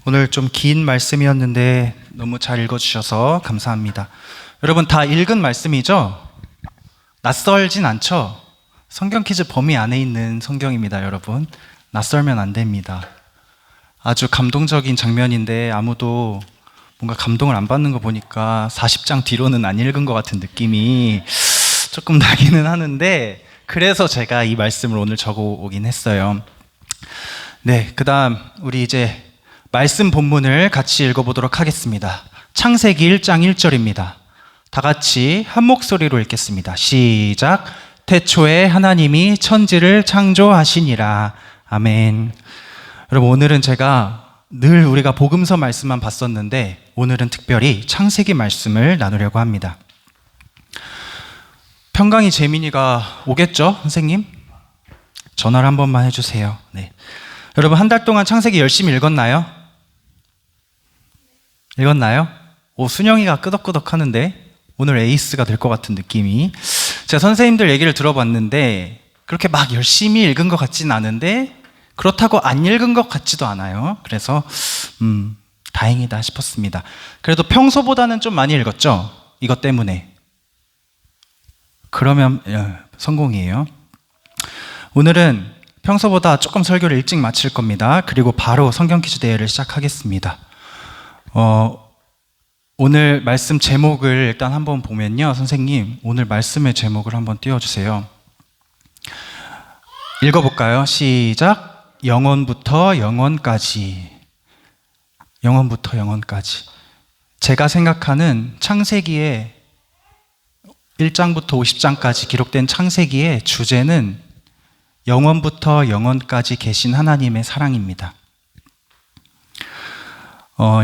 오늘 좀 긴 말씀이었는데 너무 잘 읽어주셔서 감사합니다. 여러분 다 읽은 말씀이죠? 낯설진 않죠? 성경 퀴즈 범위 안에 있는 성경입니다, 여러분. 낯설면 안 됩니다. 아주 감동적인 장면인데 아무도 뭔가 감동을 안 받는 거 보니까 40장 뒤로는 안 읽은 것 같은 느낌이 조금 나기는 하는데, 그래서 제가 이 말씀을 오늘 적어 오긴 했어요. 네, 그 다음 우리 이제 말씀 본문을 같이 읽어보도록 하겠습니다. 창세기 1장 1절입니다. 다 같이 한 목소리로 읽겠습니다. 시작. 태초에 하나님이 천지를 창조하시니라. 아멘. 여러분, 오늘은 제가 늘 우리가 복음서 말씀만 봤었는데 오늘은 특별히 창세기 말씀을 나누려고 합니다. 평강이 재민이가 오겠죠, 선생님? 전화를 한 번만 해주세요. 네. 여러분, 한 달 동안 창세기 열심히 읽었나요? 읽었나요? 순영이가 끄덕끄덕 하는데 오늘 에이스가 될 것 같은 느낌이. 제가 선생님들 얘기를 들어봤는데 그렇게 막 열심히 읽은 것 같진 않은데 그렇다고 안 읽은 것 같지도 않아요. 그래서 다행이다 싶었습니다. 그래도 평소보다는 좀 많이 읽었죠? 이것 때문에. 그러면 성공이에요. 오늘은 평소보다 조금 설교를 일찍 마칠 겁니다. 그리고 바로 성경 퀴즈 대회를 시작하겠습니다. 오늘 말씀 제목을 일단 한번 보면요. 선생님, 오늘 말씀의 제목을 한번 띄워주세요. 읽어볼까요? 시작. 영원부터 영원까지. 영원부터 영원까지. 제가 생각하는 창세기의 1장부터 50장까지 기록된 창세기의 주제는 영원부터 영원까지 계신 하나님의 사랑입니다.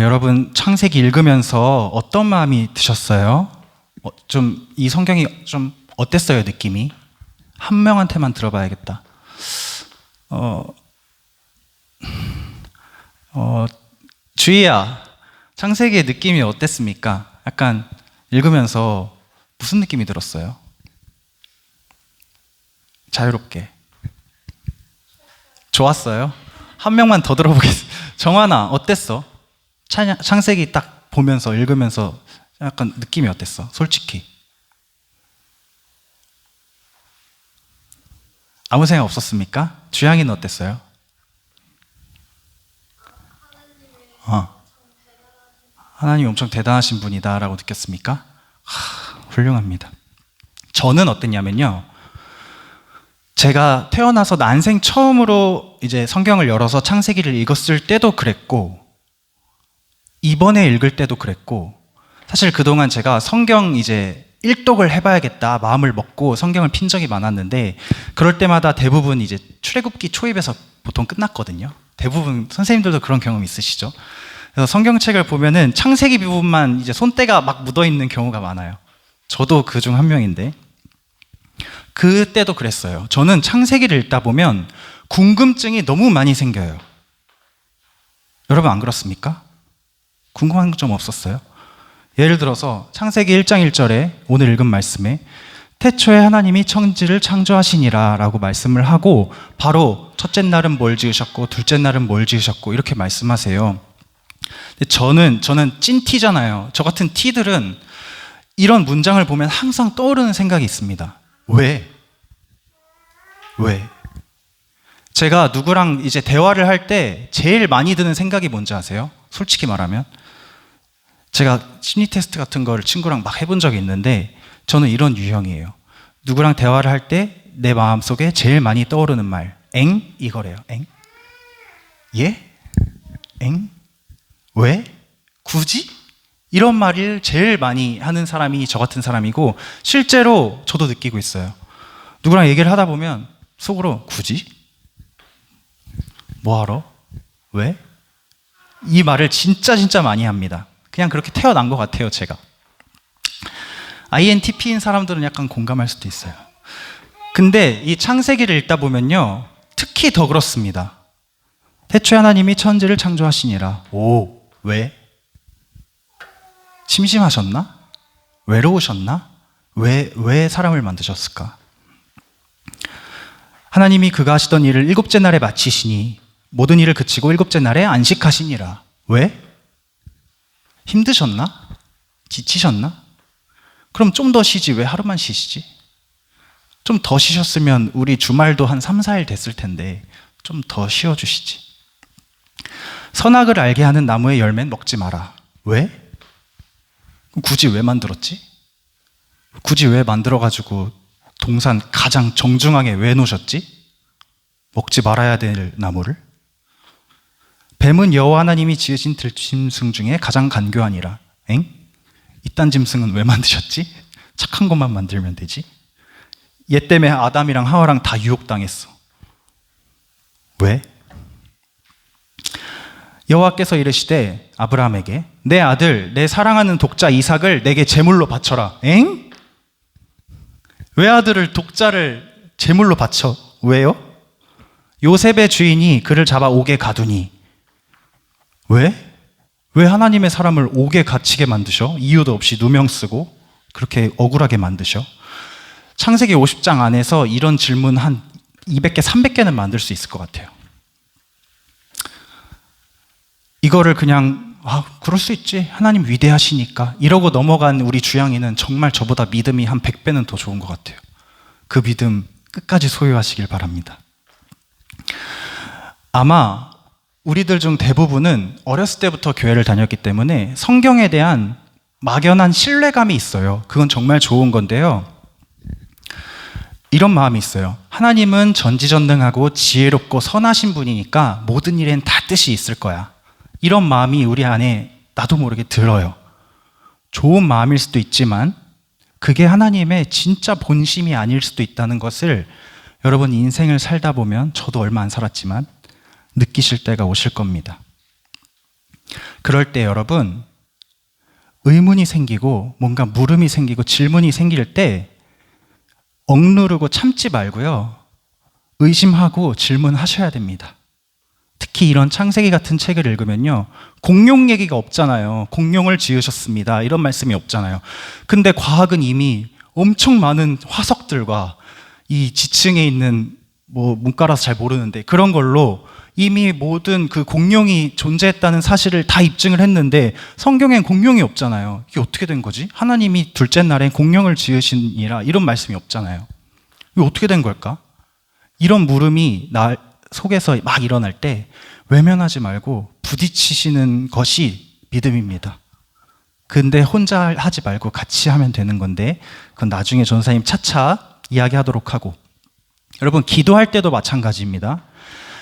여러분, 창세기 읽으면서 어떤 마음이 드셨어요? 좀 이 성경이 좀 어땠어요, 느낌이? 한 명한테만 들어봐야겠다. 주희야, 창세기의 느낌이 어땠습니까? 약간 읽으면서 무슨 느낌이 들었어요? 자유롭게. 좋았어요? 한 명만 더 들어보겠습니다. 정환아, 어땠어? 창세기 딱 보면서 읽으면서 약간 느낌이 어땠어? 솔직히. 아무 생각 없었습니까? 주양이는 어땠어요? 하나님이 엄청 대단하신 분이다 라고 느꼈습니까? 훌륭합니다. 저는 어땠냐면요, 제가 태어나서 난생 처음으로 이제 성경을 열어서 창세기를 읽었을 때도 그랬고 이번에 읽을 때도 그랬고, 사실 그동안 제가 성경 이제 일독을 해봐야겠다 마음을 먹고 성경을 핀 적이 많았는데 그럴 때마다 대부분 이제 출애굽기 초입에서 보통 끝났거든요. 대부분 선생님들도 그런 경험 있으시죠? 그래서 성경책을 보면은 창세기 부분만 이제 손때가 막 묻어있는 경우가 많아요. 저도 그 중 한 명인데 그때도 그랬어요. 저는 창세기를 읽다 보면 궁금증이 너무 많이 생겨요. 여러분 안 그렇습니까? 궁금한 점 없었어요? 예를 들어서 창세기 1장 1절에 오늘 읽은 말씀에 태초에 하나님이 천지를 창조하시니라 라고 말씀을 하고 바로 첫째 날은 뭘 지으셨고 둘째 날은 뭘 지으셨고 이렇게 말씀하세요. 근데 저는 찐티잖아요. 저 같은 티들은 이런 문장을 보면 항상 떠오르는 생각이 있습니다. 왜? 제가 누구랑 이제 대화를 할 때 제일 많이 드는 생각이 뭔지 아세요? 솔직히 말하면 제가 심리 테스트 같은 거를 친구랑 막 해본 적이 있는데 저는 이런 유형이에요. 누구랑 대화를 할 때 내 마음속에 제일 많이 떠오르는 말 이거래요. 예? 왜? 굳이? 이런 말을 제일 많이 하는 사람이 저 같은 사람이고, 실제로 저도 느끼고 있어요. 누구랑 얘기를 하다 보면 속으로 굳이? 뭐하러? 왜? 이 말을 진짜 많이 합니다. 그냥 그렇게 태어난 것 같아요, 제가. INTP인 사람들은 약간 공감할 수도 있어요. 근데 이 창세기를 읽다 보면요, 특히 더 그렇습니다. 태초에 하나님이 천지를 창조하시니라. 왜? 심심하셨나? 외로우셨나? 왜 사람을 만드셨을까? 하나님이 그가 하시던 일을 일곱째 날에 마치시니 모든 일을 그치고 일곱째 날에 안식하시니라. 왜? 힘드셨나? 지치셨나? 그럼 좀 더 쉬지. 왜 하루만 쉬시지? 좀 더 쉬셨으면 우리 주말도 한 3, 4일 됐을 텐데 좀 더 쉬어주시지. 선악을 알게 하는 나무의 열매는 먹지 마라. 왜? 굳이 왜 만들었지? 굳이 왜 만들어가지고 동산 가장 정중앙에 왜 놓으셨지? 먹지 말아야 될 나무를? 뱀은 여호와 하나님이 지으신 들짐승 중에 가장 간교하니라. 엥? 이딴 짐승은 왜 만드셨지? 착한 것만 만들면 되지. 얘 때문에 아담이랑 하와랑 다 유혹당했어. 왜? 여호와께서 이르시되 아브라함에게 내 아들 내 사랑하는 독자 이삭을 내게 제물로 바쳐라. 엥? 왜 아들을 독자를 제물로 바쳐? 왜요? 요셉의 주인이 그를 잡아 옥에 가두니. 왜? 왜 하나님의 사람을 옥에 갇히게 만드셔? 이유도 없이 누명 쓰고 그렇게 억울하게 만드셔? 창세기 50장 안에서 이런 질문 한 200개, 300개는 만들 수 있을 것 같아요. 이거를 그냥 그럴 수 있지. 하나님 위대하시니까 이러고 넘어간 우리 주양이는 정말 저보다 믿음이 한 100배는 더 좋은 것 같아요. 그 믿음 끝까지 소유하시길 바랍니다. 아마 우리들 중 대부분은 어렸을 때부터 교회를 다녔기 때문에 성경에 대한 막연한 신뢰감이 있어요. 그건 정말 좋은 건데요. 이런 마음이 있어요. 하나님은 전지전능하고 지혜롭고 선하신 분이니까 모든 일엔 다 뜻이 있을 거야. 이런 마음이 우리 안에 나도 모르게 들어요. 좋은 마음일 수도 있지만 그게 하나님의 진짜 본심이 아닐 수도 있다는 것을 여러분 인생을 살다 보면 저도 얼마 안 살았지만 느끼실 때가 오실 겁니다. 그럴 때 여러분 의문이 생기고 뭔가 물음이 생기고 질문이 생길 때 억누르고 참지 말고요. 의심하고 질문하셔야 됩니다. 특히 이런 창세기 같은 책을 읽으면요. 공룡 얘기가 없잖아요. 공룡을 지으셨습니다. 이런 말씀이 없잖아요. 근데 과학은 이미 엄청 많은 화석들과 이 지층에 있는 문과라서 잘 모르는데 그런 걸로 이미 모든 그 공룡이 존재했다는 사실을 다 입증을 했는데 성경엔 공룡이 없잖아요. 이게 어떻게 된 거지? 하나님이 둘째 날에 공룡을 지으시니라 이런 말씀이 없잖아요. 이게 어떻게 된 걸까? 이런 물음이 나 속에서 막 일어날 때 외면하지 말고 부딪히시는 것이 믿음입니다. 근데 혼자 하지 말고 같이 하면 되는 건데 그건 나중에 전사님 차차 이야기하도록 하고 여러분 기도할 때도 마찬가지입니다.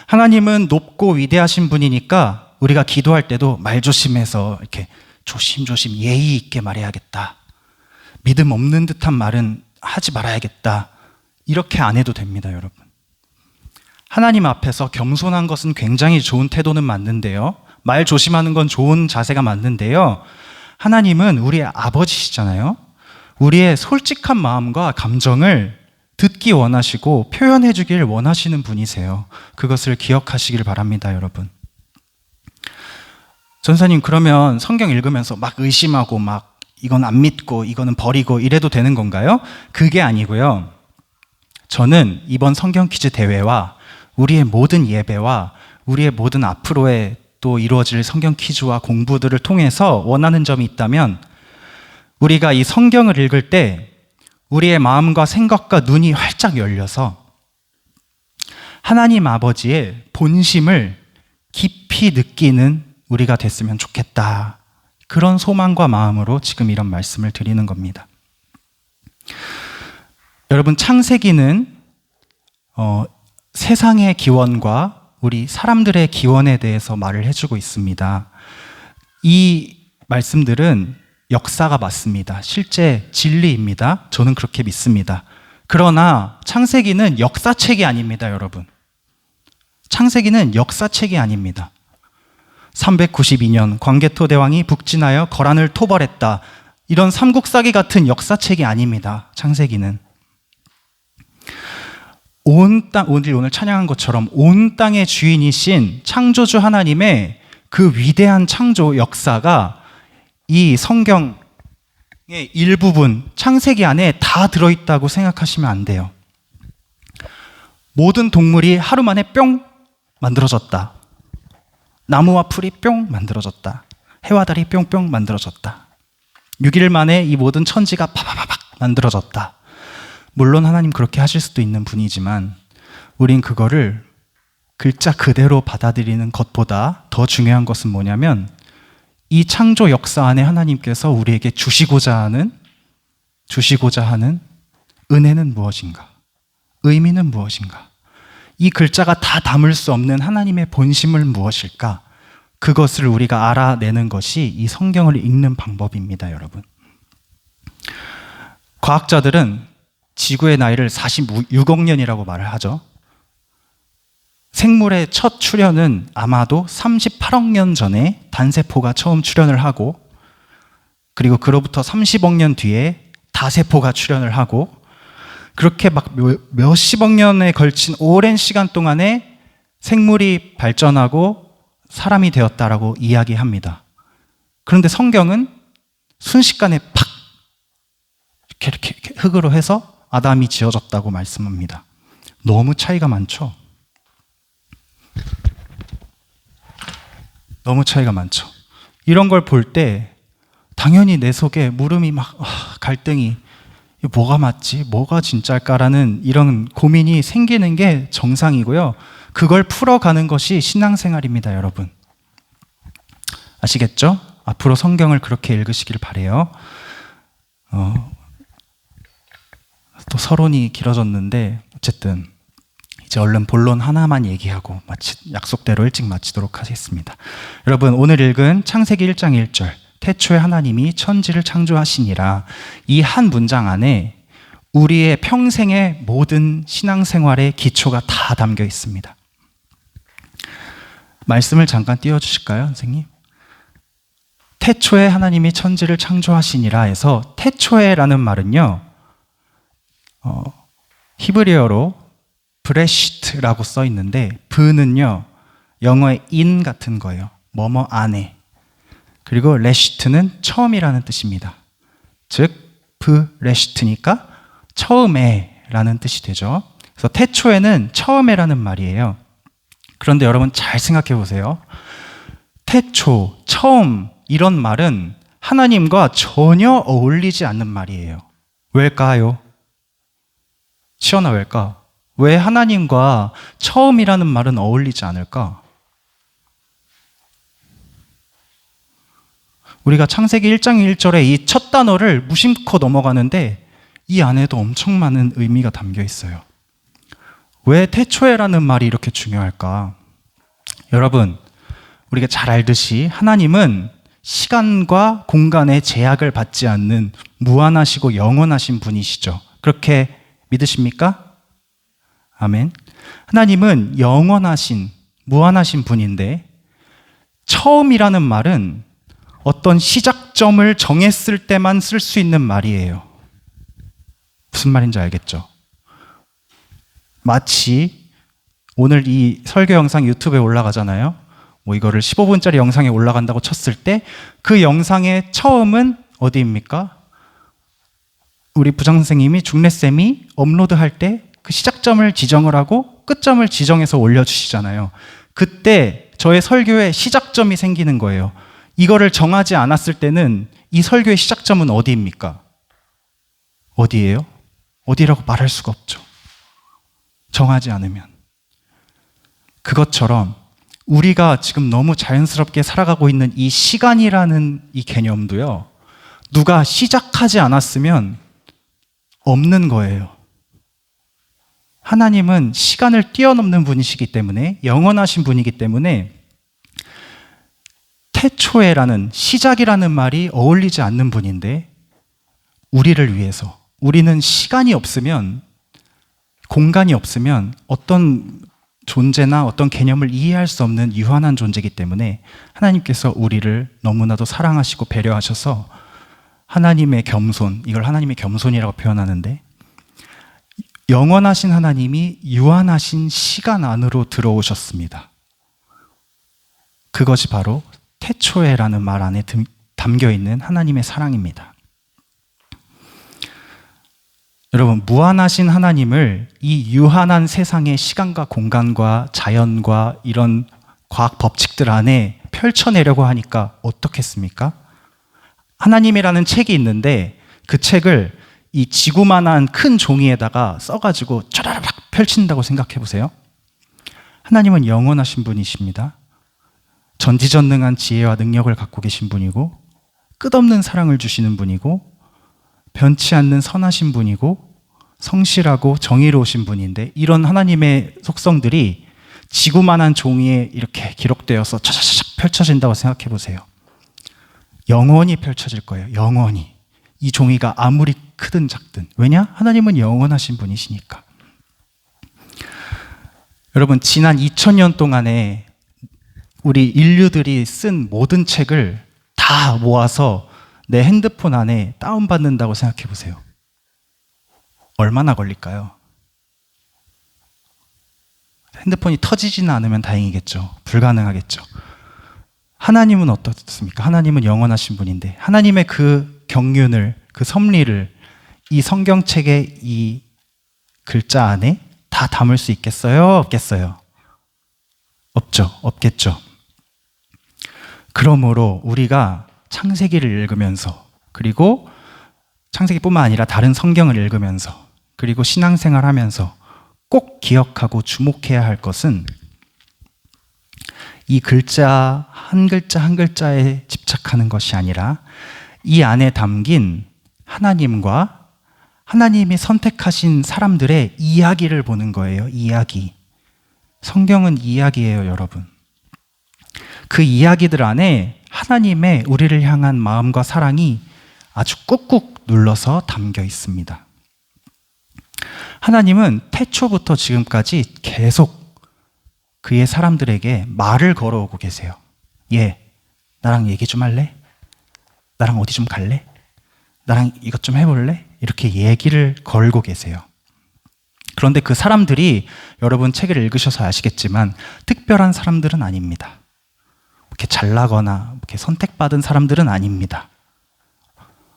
하나님은 높고 위대하신 분이니까 우리가 기도할 때도 말 조심해서 이렇게 조심조심 예의 있게 말해야겠다. 믿음 없는 듯한 말은 하지 말아야겠다. 이렇게 안 해도 됩니다, 여러분. 하나님 앞에서 겸손한 것은 굉장히 좋은 태도는 맞는데요. 말 조심하는 건 좋은 자세가 맞는데요. 하나님은 우리의 아버지시잖아요. 우리의 솔직한 마음과 감정을 듣기 원하시고 표현해 주길 원하시는 분이세요. 그것을 기억하시길 바랍니다, 여러분. 전사님, 그러면 성경 읽으면서 막 의심하고 막 이건 안 믿고 이거는 버리고 이래도 되는 건가요? 그게 아니고요. 저는 이번 성경 퀴즈 대회와 우리의 모든 예배와 우리의 모든 앞으로의 또 이루어질 성경 퀴즈와 공부들을 통해서 원하는 점이 있다면 우리가 이 성경을 읽을 때 우리의 마음과 생각과 눈이 활짝 열려서 하나님 아버지의 본심을 깊이 느끼는 우리가 됐으면 좋겠다. 그런 소망과 마음으로 지금 이런 말씀을 드리는 겁니다. 여러분, 창세기는 세상의 기원과 우리 사람들의 기원에 대해서 말을 해주고 있습니다. 이 말씀들은 역사가 맞습니다. 실제 진리입니다. 저는 그렇게 믿습니다. 그러나 창세기는 역사책이 아닙니다, 여러분. 창세기는 역사책이 아닙니다. 392년 광개토 대왕이 북진하여 거란을 토벌했다. 이런 삼국사기 같은 역사책이 아닙니다. 창세기는. 온 땅, 오늘 찬양한 것처럼 온 땅의 주인이신 창조주 하나님의 그 위대한 창조 역사가 이 성경의 일부분, 창세기 안에 다 들어있다고 생각하시면 안 돼요. 모든 동물이 하루 만에 뿅 만들어졌다. 나무와 풀이 뿅 만들어졌다. 해와 달이 뿅뿅 만들어졌다. 6일 만에 이 모든 천지가 파바바박 만들어졌다. 물론 하나님 그렇게 하실 수도 있는 분이지만 우린 그거를 글자 그대로 받아들이는 것보다 더 중요한 것은 뭐냐면 이 창조 역사 안에 하나님께서 우리에게 주시고자 하는 은혜는 무엇인가? 의미는 무엇인가? 이 글자가 다 담을 수 없는 하나님의 본심은 무엇일까? 그것을 우리가 알아내는 것이 이 성경을 읽는 방법입니다, 여러분. 과학자들은 지구의 나이를 46억 년이라고 말을 하죠. 생물의 첫 출현은 아마도 38억 년 전에 단세포가 처음 출현을 하고, 그리고 그로부터 30억 년 뒤에 다세포가 출현을 하고, 그렇게 막 몇십억 년에 걸친 오랜 시간 동안에 생물이 발전하고 사람이 되었다라고 이야기합니다. 그런데 성경은 순식간에 팍 이렇게 흙으로 해서 아담이 지어졌다고 말씀합니다. 너무 차이가 많죠? 너무 차이가 많죠. 이런 걸 볼 때 당연히 내 속에 물음이 막 갈등이 뭐가 맞지? 뭐가 진짜일까라는 이런 고민이 생기는 게 정상이고요. 그걸 풀어가는 것이 신앙생활입니다, 여러분. 아시겠죠? 앞으로 성경을 그렇게 읽으시길 바라요. 또 서론이 길어졌는데 어쨌든 이제 얼른 본론 하나만 얘기하고 약속대로 일찍 마치도록 하겠습니다. 여러분, 오늘 읽은 창세기 1장 1절 태초에 하나님이 천지를 창조하시니라, 이 한 문장 안에 우리의 평생의 모든 신앙생활의 기초가 다 담겨 있습니다. 말씀을 잠깐 띄워주실까요, 선생님? 태초에 하나님이 천지를 창조하시니라 해서 태초에라는 말은요, 히브리어로 브레시트라고 써 있는데 브는요 영어의 in 같은 거예요. 뭐뭐 안에. 그리고 레시트는 처음이라는 뜻입니다. 즉 브레시트니까 처음에 라는 뜻이 되죠. 그래서 태초에는 처음에라는 말이에요. 그런데 여러분 잘 생각해 보세요. 태초, 처음 이런 말은 하나님과 전혀 어울리지 않는 말이에요. 왜일까요? 시연아, 왜일까? 왜 하나님과 처음이라는 말은 어울리지 않을까? 우리가 창세기 1장 1절에 이 첫 단어를 무심코 넘어가는데 이 안에도 엄청 많은 의미가 담겨 있어요. 왜 태초에라는 말이 이렇게 중요할까? 여러분, 우리가 잘 알듯이 하나님은 시간과 공간의 제약을 받지 않는 무한하시고 영원하신 분이시죠. 그렇게 믿으십니까? 아멘. 하나님은 영원하신, 무한하신 분인데 처음이라는 말은 어떤 시작점을 정했을 때만 쓸 수 있는 말이에요. 무슨 말인지 알겠죠? 마치 오늘 이 설교 영상 유튜브에 올라가잖아요. 뭐 이거를 15분짜리 영상에 올라간다고 쳤을 때 그 영상의 처음은 어디입니까? 우리 부장선생님이 중래쌤이 업로드할 때 그 시작점을 지정을 하고 끝점을 지정해서 올려주시잖아요. 그때 저의 설교에 시작점이 생기는 거예요. 이거를 정하지 않았을 때는 이 설교의 시작점은 어디입니까? 어디예요? 어디라고 말할 수가 없죠. 정하지 않으면. 그것처럼 우리가 지금 너무 자연스럽게 살아가고 있는 이 시간이라는 이 개념도요, 누가 시작하지 않았으면 없는 거예요. 하나님은 시간을 뛰어넘는 분이시기 때문에, 영원하신 분이기 때문에 태초에라는, 시작이라는 말이 어울리지 않는 분인데 우리를 위해서, 우리는 시간이 없으면, 공간이 없으면 어떤 존재나 어떤 개념을 이해할 수 없는 유한한 존재이기 때문에 하나님께서 우리를 너무나도 사랑하시고 배려하셔서 하나님의 겸손, 이걸 하나님의 겸손이라고 표현하는데, 영원하신 하나님이 유한하신 시간 안으로 들어오셨습니다. 그것이 바로 태초에라는 말 안에 담겨 있는 하나님의 사랑입니다. 여러분, 무한하신 하나님을 이 유한한 세상의 시간과 공간과 자연과 이런 과학 법칙들 안에 펼쳐내려고 하니까 어떻겠습니까? 하나님이라는 책이 있는데 그 책을 이 지구만한 큰 종이에다가 써가지고 촤라락 펼친다고 생각해 보세요. 하나님은 영원하신 분이십니다. 전지전능한 지혜와 능력을 갖고 계신 분이고, 끝없는 사랑을 주시는 분이고, 변치 않는 선하신 분이고, 성실하고 정의로우신 분인데, 이런 하나님의 속성들이 지구만한 종이에 이렇게 기록되어서 차차차차 펼쳐진다고 생각해 보세요. 영원히 펼쳐질 거예요. 영원히. 이 종이가 아무리 크든 작든. 왜냐? 하나님은 영원하신 분이시니까. 여러분, 지난 2000년 동안에 우리 인류들이 쓴 모든 책을 다 모아서 내 핸드폰 안에 다운받는다고 생각해 보세요. 얼마나 걸릴까요? 핸드폰이 터지지는 않으면 다행이겠죠. 불가능하겠죠. 하나님은 어떻습니까? 하나님은 영원하신 분인데 하나님의 그 경륜을, 그 섭리를 이 성경책의 이 글자 안에 다 담을 수 있겠어요? 없겠어요? 없죠. 없겠죠. 그러므로 우리가 창세기를 읽으면서, 그리고 창세기뿐만 아니라 다른 성경을 읽으면서, 그리고 신앙생활하면서 꼭 기억하고 주목해야 할 것은 이 글자 한 글자에 집착하는 것이 아니라 이 안에 담긴 하나님과 하나님이 선택하신 사람들의 이야기를 보는 거예요. 이야기. 성경은 이야기예요, 여러분. 그 이야기들 안에 하나님의 우리를 향한 마음과 사랑이 아주 꾹꾹 눌러서 담겨 있습니다. 하나님은 태초부터 지금까지 계속 그의 사람들에게 말을 걸어오고 계세요. 나랑 얘기 좀 할래? 나랑 어디 좀 갈래? 나랑 이것 좀 해볼래? 이렇게 얘기를 걸고 계세요. 그런데 그 사람들이, 여러분 책을 읽으셔서 아시겠지만 특별한 사람들은 아닙니다. 이렇게 잘나거나 이렇게 선택받은 사람들은 아닙니다.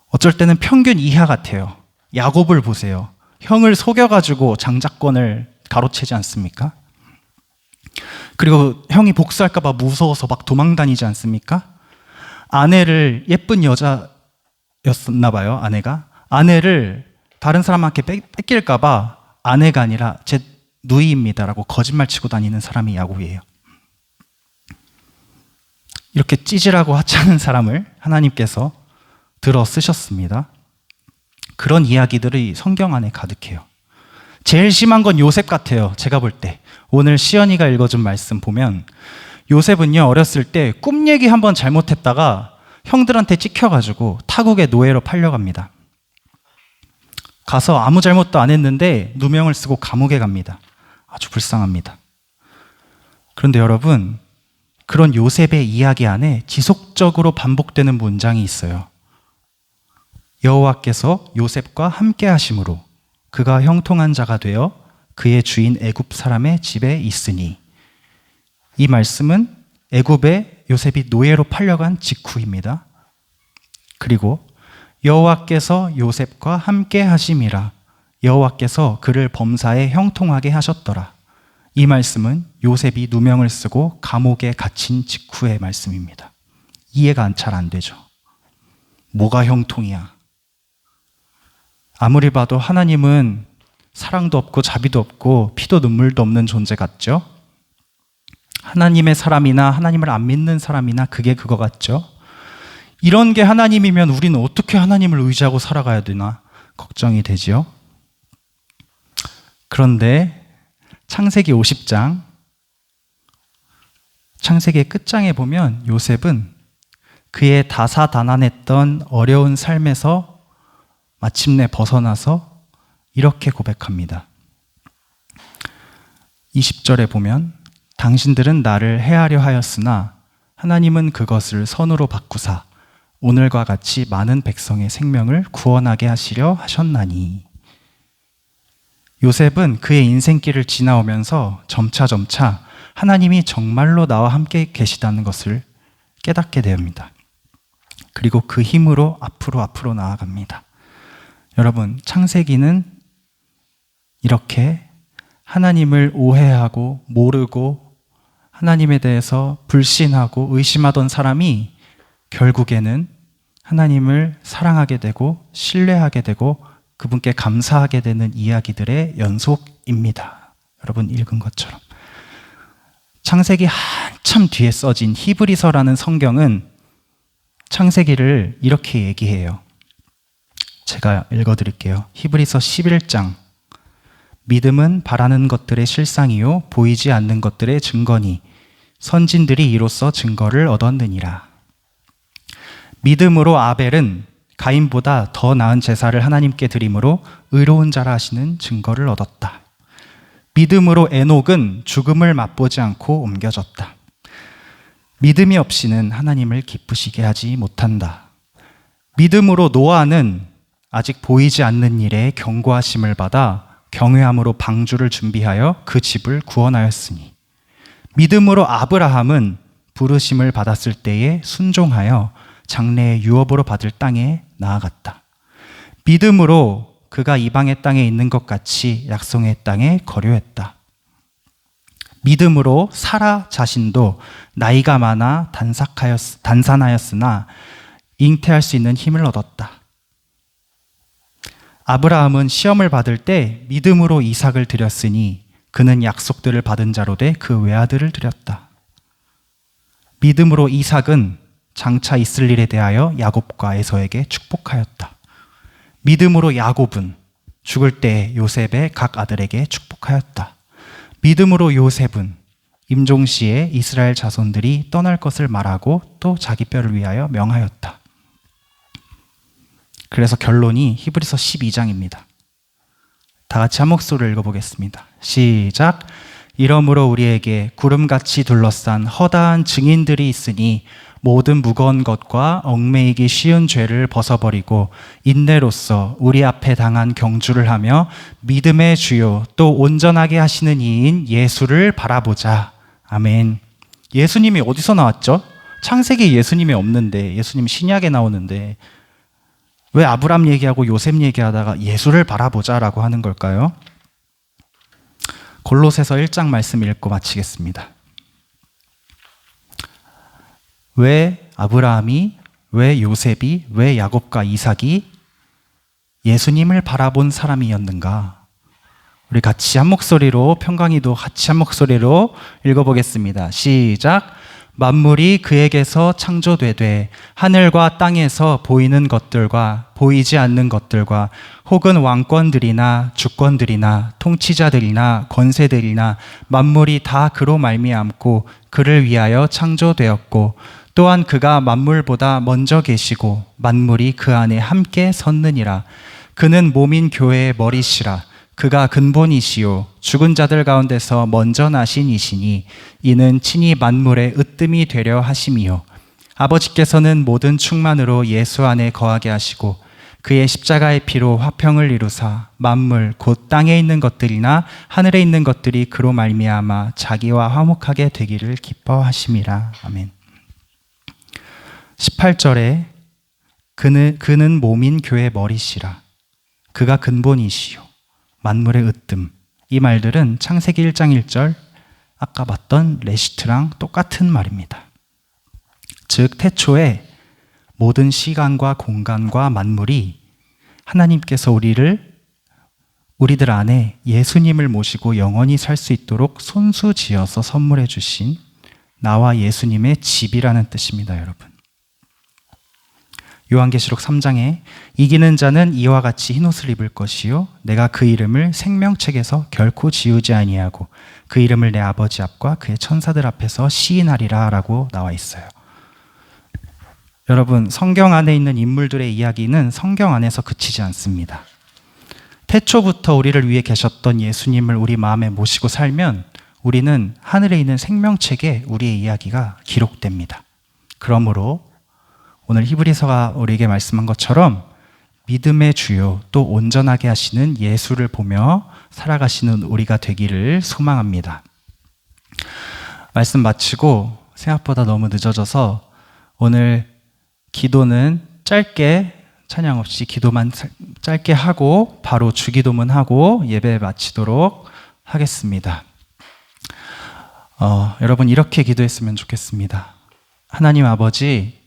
어쩔 때는 평균 이하 같아요. 야곱을 보세요. 형을 속여가지고 장자권을 가로채지 않습니까? 그리고 형이 복수할까 봐 무서워서 막 도망다니지 않습니까? 아내를, 예쁜 여자였나 봐요, 아내가. 아내를 다른 사람한테 뺏길까 봐 아내가 아니라 제 누이입니다라고 거짓말 치고 다니는 사람이 야곱이에요. 이렇게 찌질하고 하찮은 사람을 하나님께서 들어 쓰셨습니다. 그런 이야기들이 성경 안에 가득해요. 제일 심한 건 요셉 같아요. 제가 볼 때. 오늘 시연이가 읽어준 말씀 보면 요셉은요, 어렸을 때 꿈 얘기 한번 잘못했다가 형들한테 찍혀가지고 타국의 노예로 팔려갑니다. 가서 아무 잘못도 안 했는데 누명을 쓰고 감옥에 갑니다. 아주 불쌍합니다. 그런데 여러분, 그런 요셉의 이야기 안에 지속적으로 반복되는 문장이 있어요. 여호와께서 요셉과 함께 하심으로 그가 형통한 자가 되어 그의 주인 애굽 사람의 집에 있으니. 이 말씀은 애굽에 요셉이 노예로 팔려간 직후입니다. 그리고 여호와께서 요셉과 함께 하심이라, 여호와께서 그를 범사에 형통하게 하셨더라. 이 말씀은 요셉이 누명을 쓰고 감옥에 갇힌 직후의 말씀입니다. 이해가 잘 안 되죠. 뭐가 형통이야? 아무리 봐도 하나님은 사랑도 없고 자비도 없고 피도 눈물도 없는 존재 같죠? 하나님의 사람이나 하나님을 안 믿는 사람이나 그게 그거 같죠? 이런 게 하나님이면 우리는 어떻게 하나님을 의지하고 살아가야 되나 걱정이 되지요. 그런데 창세기 50장, 창세기의 끝장에 보면 요셉은 그의 다사다난했던 어려운 삶에서 마침내 벗어나서 이렇게 고백합니다. 20절에 보면 당신들은 나를 해하려 하였으나 하나님은 그것을 선으로 바꾸사 오늘과 같이 많은 백성의 생명을 구원하게 하시려 하셨나니. 요셉은 그의 인생길을 지나오면서 점차 하나님이 정말로 나와 함께 계시다는 것을 깨닫게 됩니다. 그리고 그 힘으로 앞으로 나아갑니다. 여러분, 창세기는 이렇게 하나님을 오해하고 모르고 하나님에 대해서 불신하고 의심하던 사람이 결국에는 하나님을 사랑하게 되고 신뢰하게 되고 그분께 감사하게 되는 이야기들의 연속입니다. 여러분 읽은 것처럼. 창세기 한참 뒤에 써진 히브리서라는 성경은 창세기를 이렇게 얘기해요. 제가 읽어드릴게요. 히브리서 11장. 믿음은 바라는 것들의 실상이요 보이지 않는 것들의 증거니 선진들이 이로써 증거를 얻었느니라. 믿음으로 아벨은 가인보다 더 나은 제사를 하나님께 드림으로 의로운 자라 하시는 증거를 얻었다. 믿음으로 에녹은 죽음을 맛보지 않고 옮겨졌다. 믿음이 없이는 하나님을 기쁘시게 하지 못한다. 믿음으로 노아는 아직 보이지 않는 일에 경고하심을 받아 경외함으로 방주를 준비하여 그 집을 구원하였으니 믿음으로 아브라함은 부르심을 받았을 때에 순종하여 장래의 유업으로 받을 땅에 나아갔다. 믿음으로 그가 이방의 땅에 있는 것 같이 약속의 땅에 거류했다. 믿음으로 사라 자신도 나이가 많아 단산하였으나 잉태할 수 있는 힘을 얻었다. 아브라함은 시험을 받을 때 믿음으로 이삭을 드렸으니 그는 약속들을 받은 자로 돼 그 외아들을 드렸다. 믿음으로 이삭은 장차 있을 일에 대하여 야곱과 에서에게 축복하였다. 믿음으로 야곱은 죽을 때 요셉의 각 아들에게 축복하였다. 믿음으로 요셉은 임종시에 이스라엘 자손들이 떠날 것을 말하고 또 자기 뼈를 위하여 명하였다. 그래서 결론이 히브리서 12장입니다. 다 같이 한 목소리를 읽어보겠습니다. 시작. 이러므로 우리에게 구름같이 둘러싼 허다한 증인들이 있으니 모든 무거운 것과 얽매이기 쉬운 죄를 벗어버리고 인내로써 우리 앞에 당한 경주를 하며 믿음의 주요 또 온전하게 하시는 이인 예수를 바라보자. 아멘. 예수님이 어디서 나왔죠? 창세기에 예수님이 없는데, 예수님 신약에 나오는데 왜 아브람 얘기하고 요셉 얘기하다가 예수를 바라보자라고 하는 걸까요? 골로새서 1장 말씀 읽고 마치겠습니다. 왜 아브라함이, 왜 요셉이, 왜 야곱과 이삭이 예수님을 바라본 사람이었는가? 우리 같이 한 목소리로, 평강이도 같이 한 목소리로 읽어보겠습니다. 시작. 만물이 그에게서 창조되되 하늘과 땅에서 보이는 것들과 보이지 않는 것들과 혹은 왕권들이나 주권들이나 통치자들이나 권세들이나 만물이 다 그로 말미암고 그를 위하여 창조되었고 또한 그가 만물보다 먼저 계시고 만물이 그 안에 함께 섰느니라. 그는 몸인 교회의 머리시라. 그가 근본이시요 죽은 자들 가운데서 먼저 나신 이시니 이는 친히 만물의 으뜸이 되려 하심이요 아버지께서는 모든 충만으로 예수 안에 거하게 하시고 그의 십자가의 피로 화평을 이루사 만물 곧 땅에 있는 것들이나 하늘에 있는 것들이 그로 말미암아 자기와 화목하게 되기를 기뻐하심이라. 아멘. 18절에 그는 몸인 교회의 머리시라. 그가 근본이시요 만물의 으뜸. 이 말들은 창세기 1장 1절 아까 봤던 레시트랑 똑같은 말입니다. 즉 태초에 모든 시간과 공간과 만물이 하나님께서 우리들 안에 예수님을 모시고 영원히 살 수 있도록 손수지어서 선물해 주신 나와 예수님의 집이라는 뜻입니다, 여러분. 요한계시록 3장에 이기는 자는 이와 같이 흰옷을 입을 것이요 내가 그 이름을 생명책에서 결코 지우지 아니하고 그 이름을 내 아버지 앞과 그의 천사들 앞에서 시인하리라 라고 나와 있어요. 여러분, 성경 안에 있는 인물들의 이야기는 성경 안에서 그치지 않습니다. 태초부터 우리를 위해 계셨던 예수님을 우리 마음에 모시고 살면 우리는 하늘에 있는 생명책에 우리의 이야기가 기록됩니다. 그러므로 오늘 히브리서가 우리에게 말씀한 것처럼 믿음의 주요 또 온전하게 하시는 예수를 보며 살아가시는 우리가 되기를 소망합니다. 말씀 마치고 생각보다 너무 늦어져서 오늘 기도는 짧게 찬양 없이 기도만 짧게 하고 바로 주기도문 하고 예배 마치도록 하겠습니다. 여러분 이렇게 기도했으면 좋겠습니다. 하나님 아버지,